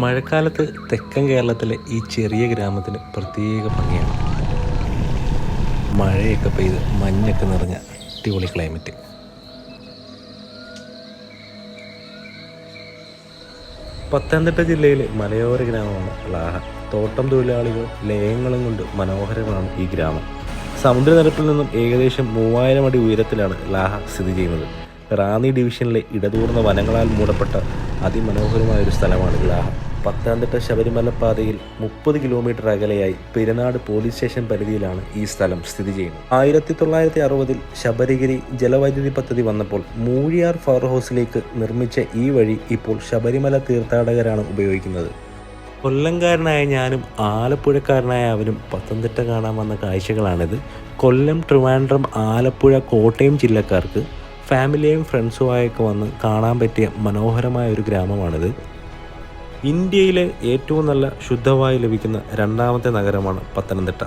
മഴക്കാലത്ത് തെക്കൻ കേരളത്തിലെ ഈ ചെറിയ ഗ്രാമത്തിന് പ്രത്യേക ഭംഗിയാണ്. മഴയൊക്കെ പെയ്ത് മഞ്ഞൊക്കെ നിറഞ്ഞ അടിപൊളി ക്ലൈമറ്റ്. പത്തനംതിട്ട ജില്ലയിലെ മലയോര ഗ്രാമമാണ് ലാഹ. തോട്ടം തൊഴിലാളികളും ലയങ്ങളും കൊണ്ട് മനോഹരമാണ് ഈ ഗ്രാമം. സമുദ്രനിരപ്പിൽ നിന്നും ഏകദേശം 3000 അടി ഉയരത്തിലാണ് ലാഹ സ്ഥിതി ചെയ്യുന്നത്. റാന്നി ഡിവിഷനിലെ ഇടതൂർന്ന വനങ്ങളാൽ മൂടപ്പെട്ട അതിമനോഹരമായൊരു സ്ഥലമാണ് ലാഹ. പത്തനംതിട്ട ശബരിമല പാതയിൽ 30 കിലോമീറ്റർ അകലെയായി പെരുന്നാട് പോലീസ് സ്റ്റേഷൻ പരിധിയിലാണ് ഈ സ്ഥലം സ്ഥിതി ചെയ്യുന്നത്. 1960-ൽ ശബരിഗിരി ജലവൈദ്യുതി പദ്ധതി വന്നപ്പോൾ മൂഴിയാർ ഫയർ ഹൗസിലേക്ക് നിർമ്മിച്ച ഈ വഴി ഇപ്പോൾ ശബരിമല തീർത്ഥാടകരാണ് ഉപയോഗിക്കുന്നത്. കൊല്ലംകാരനായ ഞാനും ആലപ്പുഴക്കാരനായ അവനും പത്തനംതിട്ട കാണാൻ വന്ന കാഴ്ചകളാണിത്. കൊല്ലം, ട്രിവാൻഡ്രം, ആലപ്പുഴ, കോട്ടയം ജില്ലക്കാർക്ക് ഫാമിലിയും ഫ്രണ്ട്സുമായൊക്കെ വന്ന് കാണാൻ പറ്റിയ മനോഹരമായ ഒരു ഗ്രാമമാണിത്. ഇന്ത്യയിലെ ഏറ്റവും നല്ല ശുദ്ധവായു ലഭിക്കുന്ന 2ാമത്തെ നഗരമാണ് പത്തനംതിട്ട.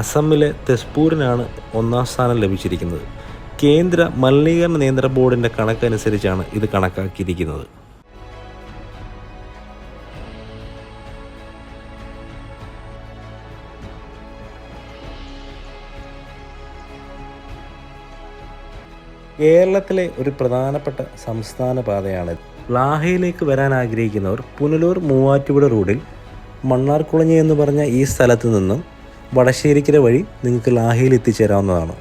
അസമിലെ തെസ്പൂരിനാണ് 1ാം സ്ഥാനം ലഭിച്ചിരിക്കുന്നത്. കേന്ദ്ര മലിനീകരണ നിയന്ത്രണ ബോർഡിൻ്റെ കണക്കനുസരിച്ചാണ് ഇത് കണക്കാക്കിയിരിക്കുന്നത്. കേരളത്തിലെ ഒരു പ്രധാനപ്പെട്ട സംസ്ഥാന പാതയാണിത്. ലാഹയിലേക്ക് വരാൻ ആഗ്രഹിക്കുന്നവർ പുനലൂർ മൂവാറ്റുപുഴ റോഡിൽ മണ്ണാർക്കുളഞ്ഞി എന്ന് പറഞ്ഞ ഈ സ്ഥലത്ത് നിന്നും വടശ്ശേരിക്കര വഴി നിങ്ങൾക്ക് ലാഹയിൽ എത്തിച്ചേരാവുന്നതാണ്.